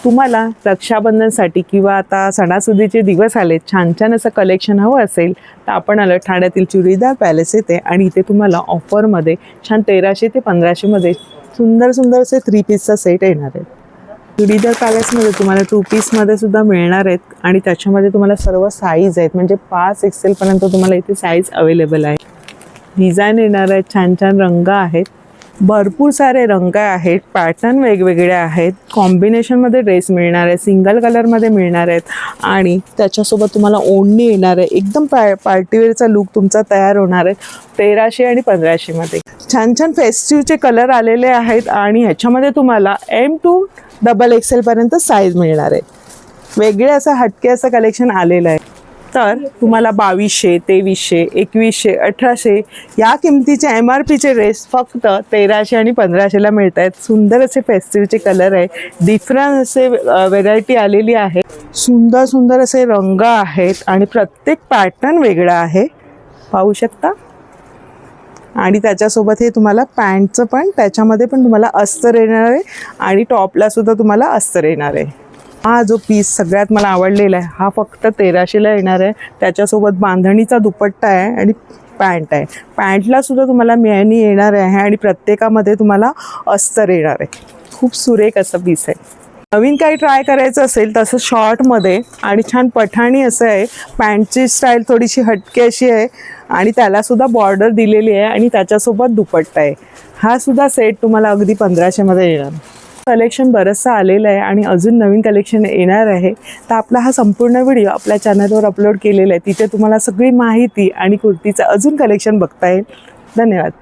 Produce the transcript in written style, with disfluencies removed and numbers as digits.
तुम्हाला रक्षाबंधनसाठी किंवा आता सणासुदीचे दिवस आले, छान छान असं कलेक्शन हवं असेल तर आपण आलो ठाण्यातील चुडीदार पॅलेस येथे आणि इथे तुम्हाला ऑफरमध्ये छान 1300 ते 1500मध्ये सुंदर सुंदर असे 3 पीसचा सेट येणार आहे। चुडीदार पॅलेसमध्ये तुम्हाला 2 पीसमध्ये सुद्धा मिळणार आहेत आणि त्याच्यामध्ये तुम्हाला सर्व साईज आहेत, म्हणजे 5 XL पर्यंत तुम्हाला इथे साईज अवेलेबल आहे। डिझाईन येणार आहेत, छान छान रंग आहेत, भरपूर सारे रंग आहेत, पॅटर्न वेगवेगळे आहेत, कॉम्बिनेशनमध्ये ड्रेस मिळणार आहे, सिंगल कलरमध्ये मिळणार आहेत आणि त्याच्यासोबत तुम्हाला ओढणी येणार आहे। एकदम पार्टीवेअरचा लुक तुमचा तयार होणार आहे 1300 आणि 1500मध्ये। छान छान फेस्टिवचे कलर आलेले आहेत आणि ह्याच्यामध्ये तुम्हाला M to XXL पर्यंत साईज मिळणार आहे। वेगळे असं हटके असं कलेक्शन आलेलं आहे। तर तुम्हाला 2200, 2300, 2100, 1800 या किमतीचे MRPचे ड्रेस फक्त 1300 आणि 1500ला मिळत आहेत। सुंदर असे फेस्टिवचे कलर आहे, डिफरंट असे व्हेरायटी आलेली आहे, सुंदर सुंदर असे रंग आहेत आणि प्रत्येक पॅटर्न वेगळा आहे, पाहू शकता। आणि त्याच्यासोबत हे तुम्हाला पॅन्टचं पण त्याच्यामध्ये पण तुम्हाला अस्तर येणार आहे आणि टॉपला सुद्धा तुम्हाला अस्तर येणार आहे। हा जो पीस सगळ्यात मला आवडलेला आहे हा फक्त 1300ला येणार आहे। त्याच्यासोबत बांधणीचा दुपट्टा आहे आणि पॅन्ट आहे, पॅन्टला सुद्धा तुम्हाला मिळणी येणार आहे आणि प्रत्येकामध्ये तुम्हाला अस्तर येणार आहे। खूप सुरेख असं पीस आहे। नवीन काही ट्राय करायचं असेल तसं शॉर्टमध्ये आणि छान पठाणी असं आहे, पॅन्टची स्टाईल थोडीशी हटके अशी आहे आणि त्यालासुद्धा बॉर्डर दिलेली आहे आणि त्याच्यासोबत दुपट्टा आहे। हा सुद्धा सेट तुम्हाला अगदी 1500मध्ये येणार। कलेक्शन बरंचसं आलेलं आहे आणि अजून नवीन कलेक्शन येणार आहे, तर आपला हा संपूर्ण व्हिडिओ आपल्या चॅनलवर अपलोड केलेला आहे, तिथे तुम्हाला सगळी माहिती आणि कुर्तीचं अजून कलेक्शन बघता येईल। धन्यवाद।